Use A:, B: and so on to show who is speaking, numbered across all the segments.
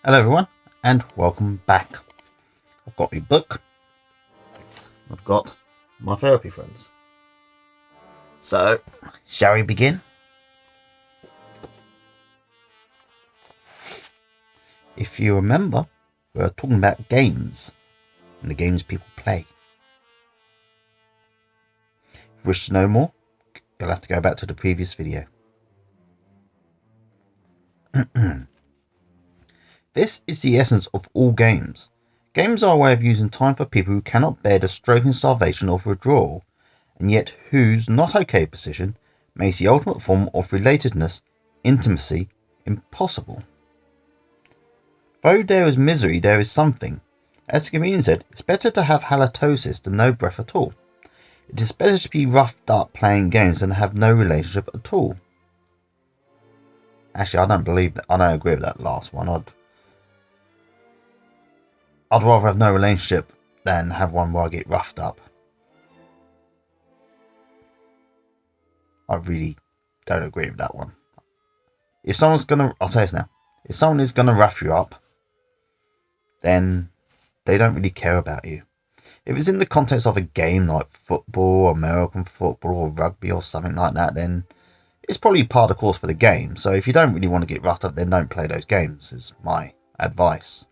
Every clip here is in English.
A: Hello everyone and welcome back. I've got a book. I've got my therapy friends. So, shall we begin? If you remember, we were talking about games and the games people play. If you wish to know more, you'll have to go back to the previous video. This is the essence of all games. Games are a way of using time for people who cannot bear the stroking starvation of withdrawal, and yet whose not okay position makes the ultimate form of relatedness, intimacy, impossible. Though there is misery, there is something. As the comedian said, it's better to have halitosis than no breath at all. It is better to be roughed up playing games than have no relationship at all. Actually, I don't agree with that last one. I'd rather have no relationship than have one where I get roughed up. I really don't agree with that one. If someone's I'll say this now. If someone is gonna rough you up, then they don't really care about you. If it's in the context of a game like football, American football, or rugby or something like that, then it's probably part of the course for the game. So if you don't really want to get roughed up, then don't play those games, is my advice.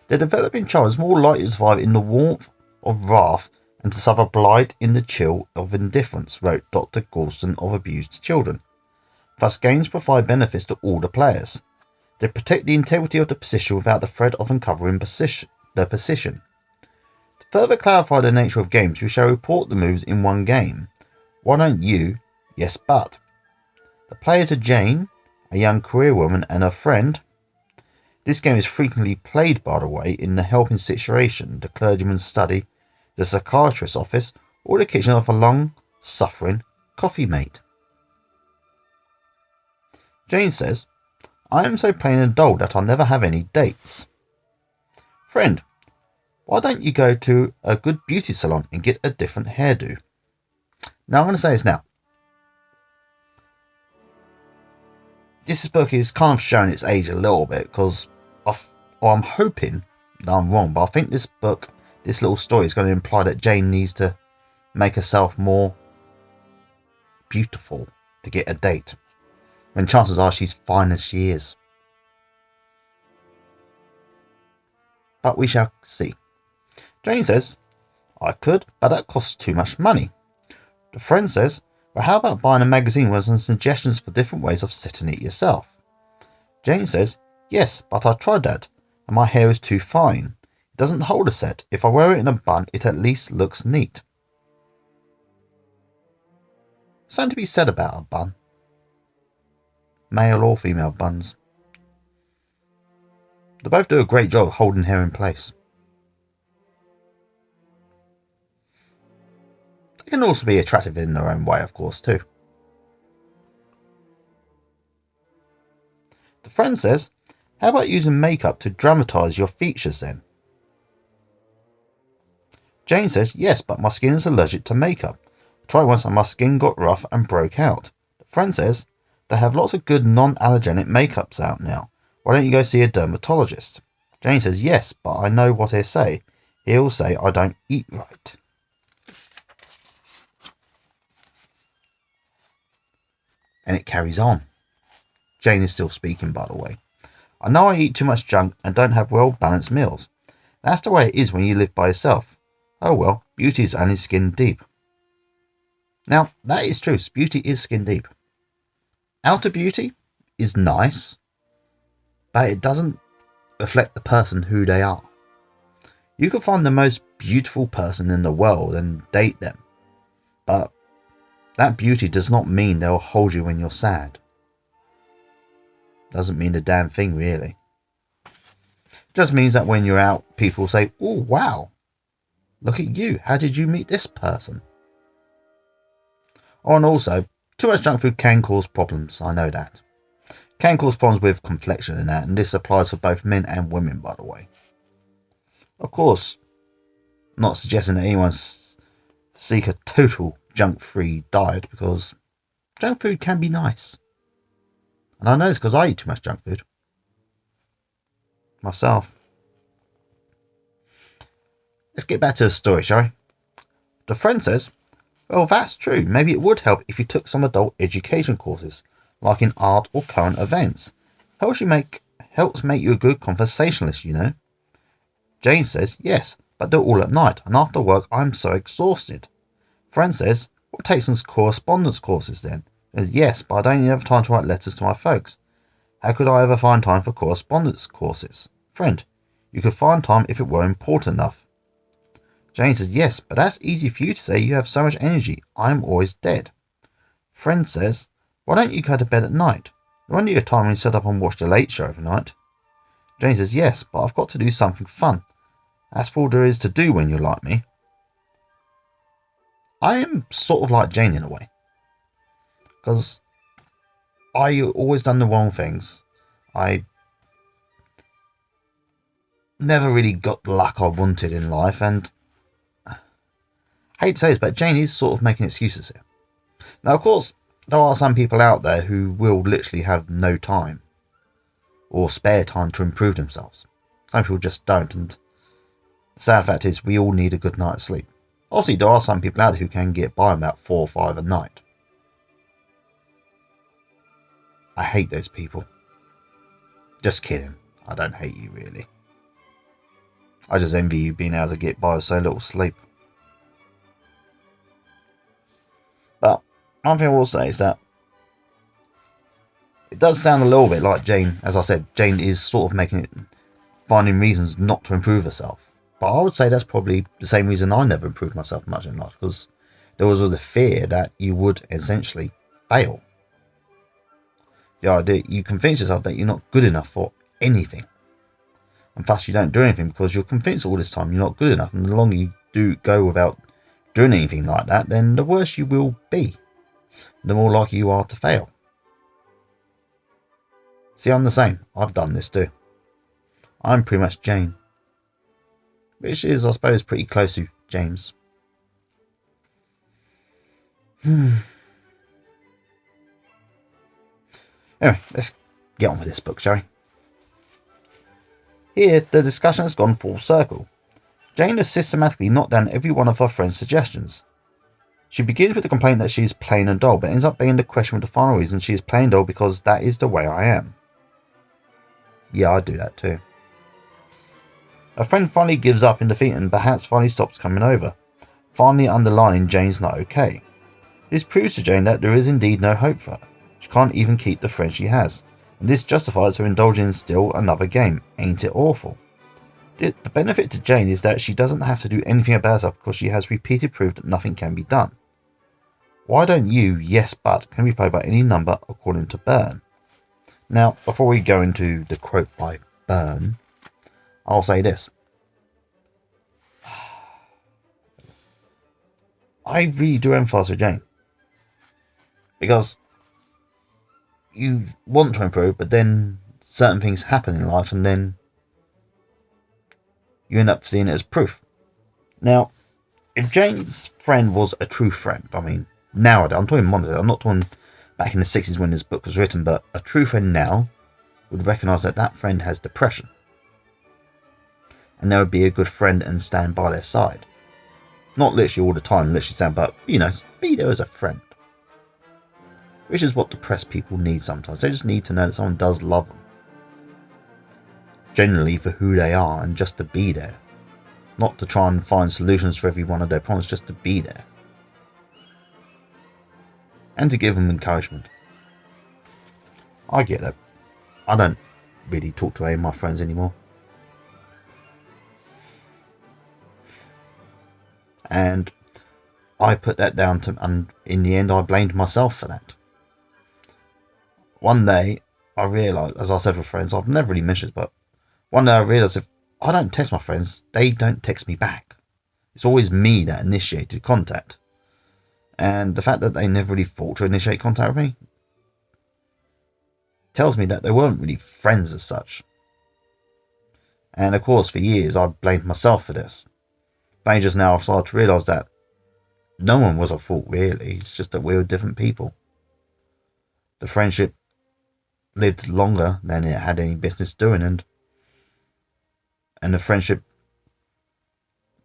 A: The developing child is more likely to survive in the warmth of wrath and to suffer blight in the chill of indifference, wrote Dr. Goulston of Abused Children. Thus, games provide benefits to all the players. They protect the integrity of the position without the threat of uncovering the position. To further clarify the nature of games, we shall report the moves in one game. Why don't you? Yes, but. The players are Jane, a young career woman, and her friend. This game is frequently played, by the way, in the helping situation, the clergyman's study, the psychiatrist's office, or the kitchen of a long-suffering coffee mate. Jane says, I am so plain and dull that I never have any dates. Friend, why don't you go to a good beauty salon and get a different hairdo? Now, I'm going to say this now. This book is kind of showing its age a little bit because I'm hoping that I'm wrong, but I think this little story is going to imply that Jane needs to make herself more beautiful to get a date, when chances are she's fine as she is. But we shall see. Jane says, I could, but that costs too much money. The friend says, well, how about buying a magazine with some suggestions for different ways of setting it yourself? Jane says, yes, but I tried that, and my hair is too fine. It doesn't hold a set. If I wear it in a bun, it at least looks neat. Something to be said about a bun. Male or female buns. They both do a great job of holding hair in place. They can also be attractive in their own way, of course, too. The friend says, how about using makeup to dramatise your features then? Jane says, yes, but my skin is allergic to makeup. I tried once and my skin got rough and broke out. The friend says, they have lots of good non-allergenic makeups out now. Why don't you go see a dermatologist? Jane says, yes, but I know what he'll say. He'll say I don't eat right. And it carries on. Jane is still speaking, by the way. I know I eat too much junk and don't have well-balanced meals. That's the way it is when you live by yourself. Oh well, beauty is only skin deep. Now, that is true. Beauty is skin deep. Outer beauty is nice, but it doesn't reflect the person who they are. You can find the most beautiful person in the world and date them, but that beauty does not mean they'll hold you when you're sad. Doesn't mean a damn thing, really. Just means that when you're out, people say, oh wow, look at you, how did you meet this person? Oh, and also, too much junk food can cause problems, I know that. Can cause problems with complexion and that, and this applies for both men and women, by the way. Of course, I'm not suggesting that anyone seek a total junk-free diet, because junk food can be nice. And I know it's because I eat too much junk food. Myself. Let's get back to the story, shall we? The friend says, well, that's true. Maybe it would help if you took some adult education courses, like in art or current events. Helps make you a good conversationalist, you know. Jane says, yes, but do it all at night, and after work I'm so exhausted. Friend says, well, take some correspondence courses then. Says, yes, but I don't even have time to write letters to my folks. How could I ever find time for correspondence courses? Friend, you could find time if it were important enough. Jane says, yes, but that's easy for you to say. You have so much energy. I'm always dead. Friend says, why don't you go to bed at night? No wonder your time when you sit up and watch the Late Show every night. Jane says, yes, but I've got to do something fun. That's all there is to do when you're like me. I am sort of like Jane in a way. Because I always done the wrong things. I never really got the luck I wanted in life, and I hate to say this, but Jane is sort of making excuses here. Now, of course, there are some people out there who will literally have no time or spare time to improve themselves. Some people just don't, and the sad fact is we all need a good night's sleep. Obviously, there are some people out there who can get by about 4 or 5 a night. I hate those people. Just kidding. I don't hate you, really. I just envy you being able to get by with so little sleep. But one thing I will say is that it does sound a little bit like Jane. As I said, Jane is sort of finding reasons not to improve herself. But I would say that's probably the same reason I never improved myself much in life, because there was the fear that you would essentially fail. The idea you convince yourself that you're not good enough for anything, and thus you don't do anything because you're convinced all this time you're not good enough. And the longer you do go without doing anything like that, then the worse you will be, the more likely you are to fail. See, I'm the same. I've done this too. I'm pretty much Jane, which is, I suppose, pretty close to James. Anyway, let's get on with this book, shall we? Here, the discussion has gone full circle. Jane has systematically knocked down every one of her friend's suggestions. She begins with the complaint that she is plain and dull, but ends up being the question with the final reason she is plain and dull because that is the way I am. Yeah, I do that too. Her friend finally gives up in defeat and perhaps finally stops coming over, finally underlining Jane's not okay. This proves to Jane that there is indeed no hope for her. She can't even keep the friend she has, and this justifies her indulging in still another game. Ain't it awful? The benefit to Jane is that she doesn't have to do anything about it because she has repeated proof that nothing can be done. Why don't you, yes but, can be played by any number according to Byrne. Now, before we go into the quote by Byrne, I'll say this. I really do empathise with Jane. Because you want to improve, but then certain things happen in life and then you end up seeing it as proof. Now, if Jane's friend was a true friend, I mean, nowadays, I'm talking modern day, I'm not talking back in the 60s when this book was written, but a true friend now would recognise that that friend has depression. And they would be a good friend and stand by their side. Not literally all the time, literally stand, but, you know, be there as a friend. Which is what depressed people need sometimes. They just need to know that someone does love them. Generally for who they are and just to be there. Not to try and find solutions for every one of their problems, just to be there. And to give them encouragement. I get that. I don't really talk to any of my friends anymore. And I put that down to, and in the end I blamed myself for that. One day I realised, as I said with friends, I've never really mentioned this, but one day I realised if I don't text my friends, they don't text me back. It's always me that initiated contact. And the fact that they never really thought to initiate contact with me tells me that they weren't really friends as such. And of course, for years I blamed myself for this. But just now I've started to realise that no one was at fault really. It's just that we were different people. The friendship lived longer than it had any business doing, and the friendship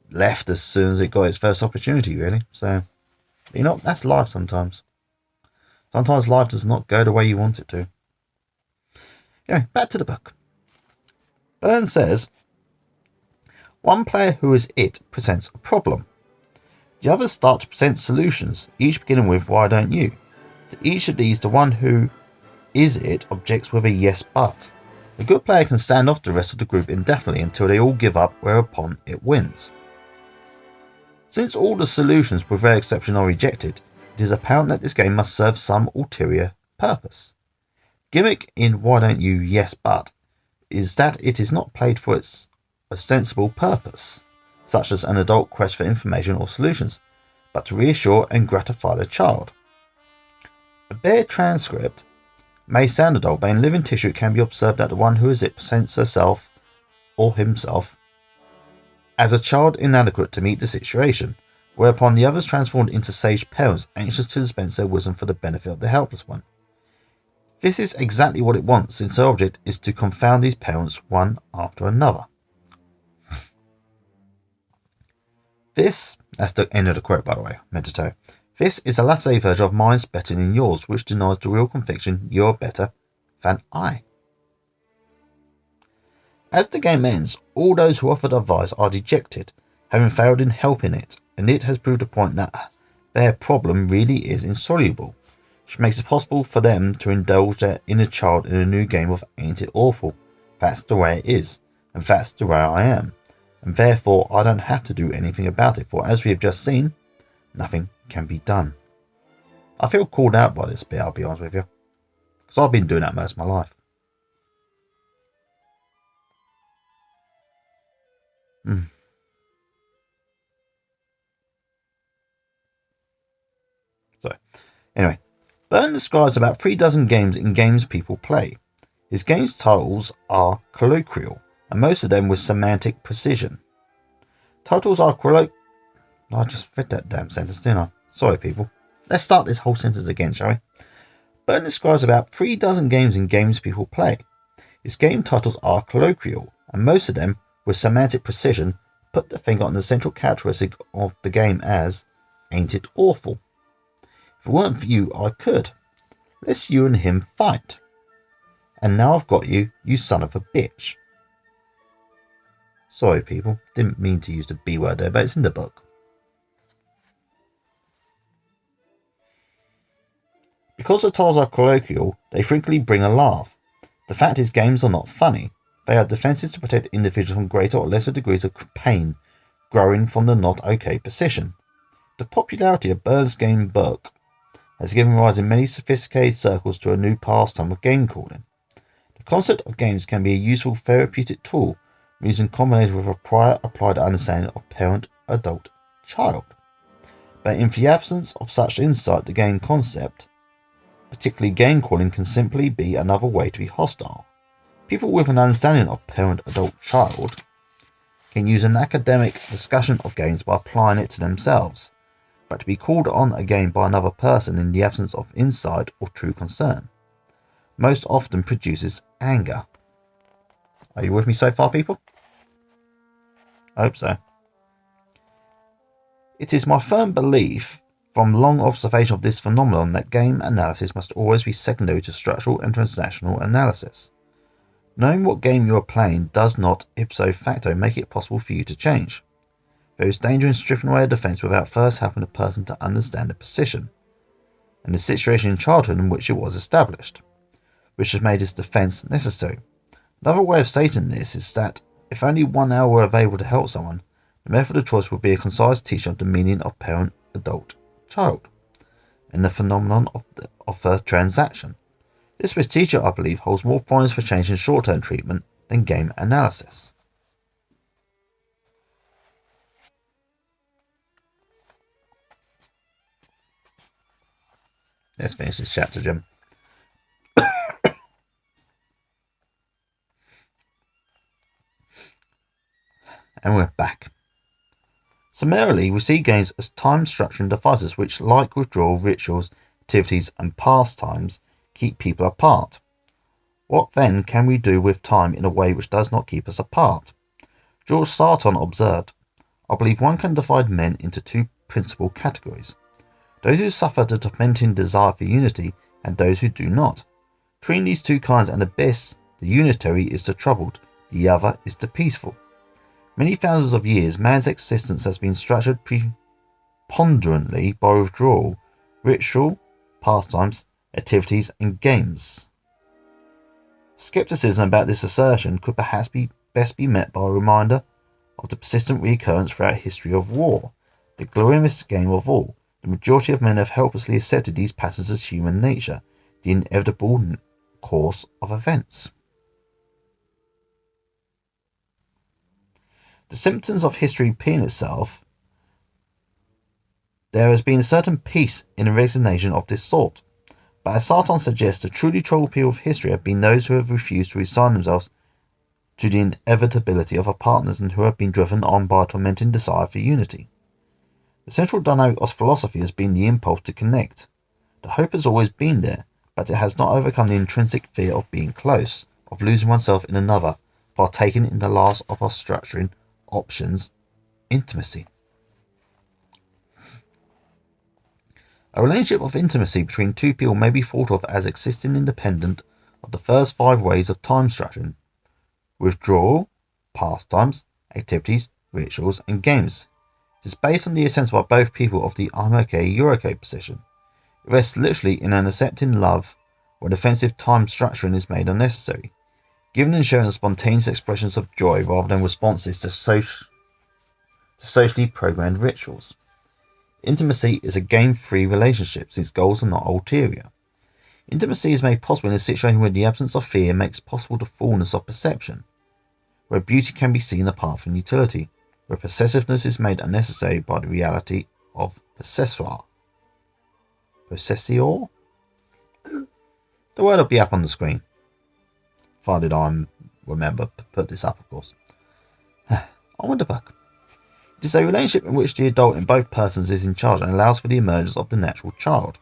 A: left as soon as it got its first opportunity, really. So, that's life sometimes. Sometimes life does not go the way you want it to. Anyway, back to the book. Burns says, one player who is it presents a problem. The others start to present solutions, each beginning with, why don't you? To each of these, the one who is it objects with a yes but. A good player can stand off the rest of the group indefinitely until they all give up, whereupon it wins. Since all the solutions with rare exception are rejected, it is apparent that this game must serve some ulterior purpose. Gimmick in Why Don't You Yes But is that it is not played for its ostensible purpose, such as an adult quest for information or solutions, but to reassure and gratify the child. A bare transcript may sound adult, but in living tissue it can be observed that the one who is it presents herself or himself as a child inadequate to meet the situation, whereupon the others transformed into sage parents anxious to dispense their wisdom for the benefit of the helpless one. This is exactly what it wants, since her object is to confound these parents one after another. That's the end of the quote, by the way, meant to tell. This is a laissez version of mine's better than yours, which denies the real conviction you're better than I. As the game ends, all those who offered advice are dejected, having failed in helping it, and it has proved a point that their problem really is insoluble, which makes it possible for them to indulge their inner child in a new game of ain't it awful, that's the way it is, and that's the way I am, and therefore I don't have to do anything about it, for as we have just seen, nothing can be done. I feel called out by this bit, I'll be honest with you, because I've been doing that most of my life. So, anyway, Byrne describes about 36 games in games people play. His games titles are colloquial, and most of them with semantic precision. Titles are I just read that damn sentence, didn't I? Sorry, people. Let's start this whole sentence again, shall we? Byrne describes about 36 games in games people play. His game titles are colloquial, and most of them, with semantic precision, put the finger on the central characteristic of the game as, ain't it awful? If it weren't for you, I could. Let's you and him fight. And now I've got you, you son of a bitch. Sorry, people. Didn't mean to use the B word there, but it's in the book. Because the titles are colloquial, they frequently bring a laugh. The fact is, games are not funny. They are defences to protect individuals from greater or lesser degrees of pain growing from the not okay position. The popularity of Byrne's game book has given rise in many sophisticated circles to a new pastime of game calling. The concept of games can be a useful therapeutic tool when used in combination with a prior applied understanding of parent, adult, child. But in the absence of such insight, the game concept, particularly game calling, can simply be another way to be hostile. People with an understanding of parent, adult, child can use an academic discussion of games by applying it to themselves, but to be called on a game by another person in the absence of insight or true concern most often produces anger. Are you with me so far, people? I hope so. It is my firm belief from long observation of this phenomenon that game analysis must always be secondary to structural and transactional analysis. Knowing what game you are playing does not, ipso facto, make it possible for you to change. There is danger in stripping away a defence without first helping a person to understand the position, and the situation in childhood in which it was established, which has made this defence necessary. Another way of stating this is that if only 1 hour were available to help someone, the method of choice would be a concise teaching of the meaning of parent, adult, child, and the phenomenon of the transaction. This procedure, I believe, holds more promise for change in short-term treatment than game analysis. Let's finish this chapter, Jim. And we're back. Summarily, we see games as time structuring devices which, like withdrawal rituals, activities, and pastimes, keep people apart. What then can we do with time in a way which does not keep us apart? George Sarton observed, I believe one can divide men into two principal categories. Those who suffer the tormenting desire for unity and those who do not. Between these two kinds and the best, the unitary is the troubled, the other is the peaceful. Many thousands of years, man's existence has been structured preponderantly by withdrawal, ritual, pastimes, activities, and games. Skepticism about this assertion could perhaps best be met by a reminder of the persistent recurrence throughout history of war, the glorious game of all. The majority of men have helplessly accepted these patterns as human nature, the inevitable course of events. The symptoms of history repeat itself. There has been a certain peace in a resignation of this sort, but as Sarton suggests, the truly troubled people of history have been those who have refused to resign themselves to the inevitability of our partners and who have been driven on by a tormenting desire for unity. The central dynamic of philosophy has been the impulse to connect. The hope has always been there, but it has not overcome the intrinsic fear of being close, of losing oneself in another, partaking in the last of our structuring options, intimacy. A relationship of intimacy between two people may be thought of as existing independent of the first 5 ways of time structuring: withdrawal, pastimes, activities, rituals, and games. It is based on the assent by both people of the I'm okay, you're okay position. It rests literally in an accepting love where defensive time structuring is made unnecessary, giving and showing spontaneous expressions of joy rather than responses to socially programmed rituals. Intimacy is a game-free relationship since goals are not ulterior. Intimacy is made possible in a situation where the absence of fear makes possible the fullness of perception, where beauty can be seen apart from utility, where possessiveness is made unnecessary by the reality of possessor. Possessor? The word will be up on the screen. If I did, I remember to put this up, of course. On with the book. It is a relationship in which the adult in both persons is in charge and allows for the emergence of the natural child.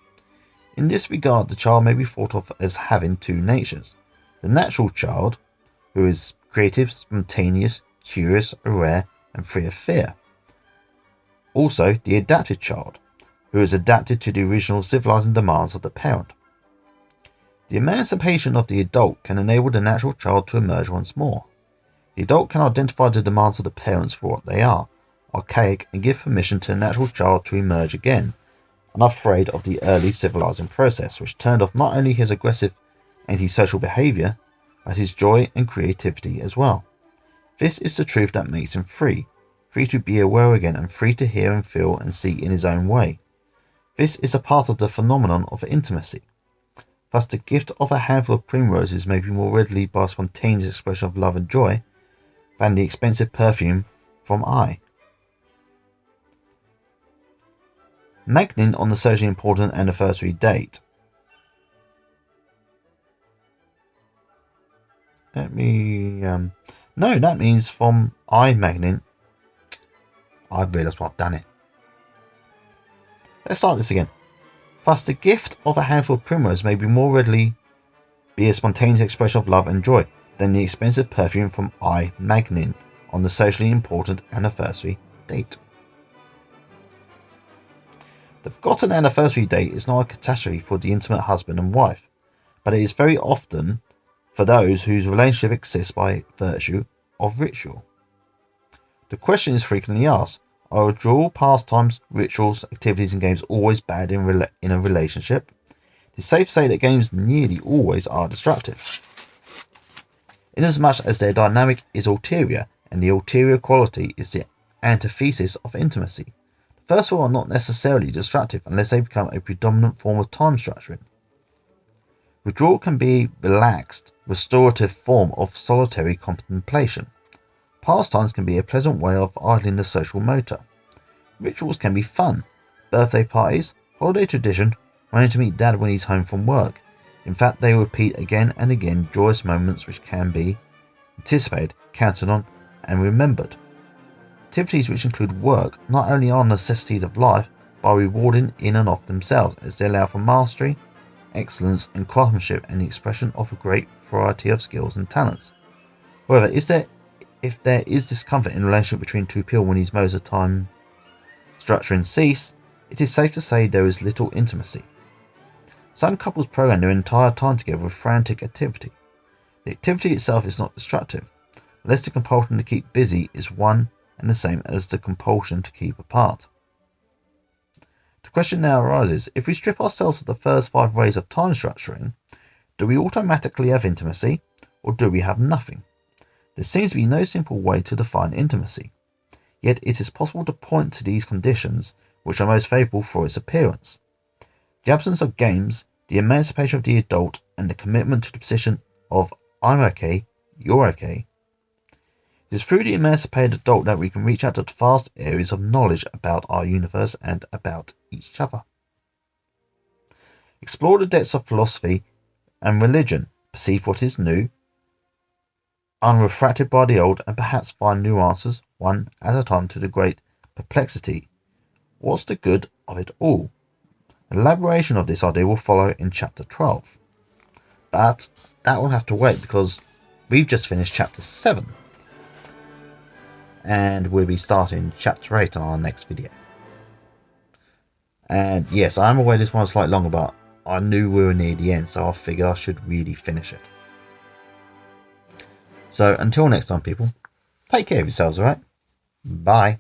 A: In this regard, the child may be thought of as having two natures. The natural child, who is creative, spontaneous, curious, aware, and free of fear. Also, the adapted child, who is adapted to the original civilizing demands of the parent. The emancipation of the adult can enable the natural child to emerge once more. The adult can identify the demands of the parents for what they are, archaic, and give permission to the natural child to emerge again, unafraid of the early civilizing process, which turned off not only his aggressive antisocial behavior, but his joy and creativity as well. This is the truth that makes him free to be aware again and free to hear and feel and see in his own way. This is a part of the phenomenon of intimacy. Thus, the gift of a handful of primroses may be more readily by a spontaneous expression of love and joy than the expensive perfume from I. Magnin on the socially important anniversary date. Let me... No, that means from I Magnin. I realised what I've done it. Let's start this again. Thus, the gift of a handful of primroses may be more readily be a spontaneous expression of love and joy than the expensive perfume from I Magnin on the socially important anniversary date. The forgotten anniversary date is not a catastrophe for the intimate husband and wife, but it is very often for those whose relationship exists by virtue of ritual. The question is frequently asked, are withdrawal, pastimes, rituals, activities and games always bad in a relationship? It is safe to say that games nearly always are destructive, inasmuch as their dynamic is ulterior, and the ulterior quality is the antithesis of intimacy. The first four are not necessarily destructive unless they become a predominant form of time structuring. Withdrawal can be a relaxed, restorative form of solitary contemplation. Pastimes can be a pleasant way of idling the social motor. Rituals can be fun. Birthday parties, holiday tradition, running to meet dad when he's home from work. In fact, they repeat again and again joyous moments which can be anticipated, counted on, and remembered. Activities which include work not only are necessities of life, but are rewarding in and of themselves as they allow for mastery, excellence in craftsmanship and the expression of a great variety of skills and talents. However, if there is discomfort in the relationship between two people when these modes of time structuring cease, it is safe to say there is little intimacy. Some couples program their entire time together with frantic activity. The activity itself is not destructive, unless the compulsion to keep busy is one and the same as the compulsion to keep apart. The question now arises, if we strip ourselves of the first 5 ways of time structuring, do we automatically have intimacy, or do we have nothing? There seems to be no simple way to define intimacy, yet it is possible to point to these conditions which are most favourable for its appearance. The absence of games, the emancipation of the adult, and the commitment to the position of I'm okay, you're okay. It is through the emancipated adult that we can reach out to the vast areas of knowledge about our universe and about each other. Explore the depths of philosophy and religion, perceive what is new, unrefracted by the old, and perhaps find new answers, one at a time, to the great perplexity. What's the good of it all? An elaboration of this idea will follow in chapter 12. But that will have to wait because we've just finished chapter 7. And we'll be starting chapter 8 on our next video. And yes, I'm aware this one's slightly longer, but I knew we were near the end, so I figured I should really finish it. So until next time, people, take care of yourselves, alright? Bye.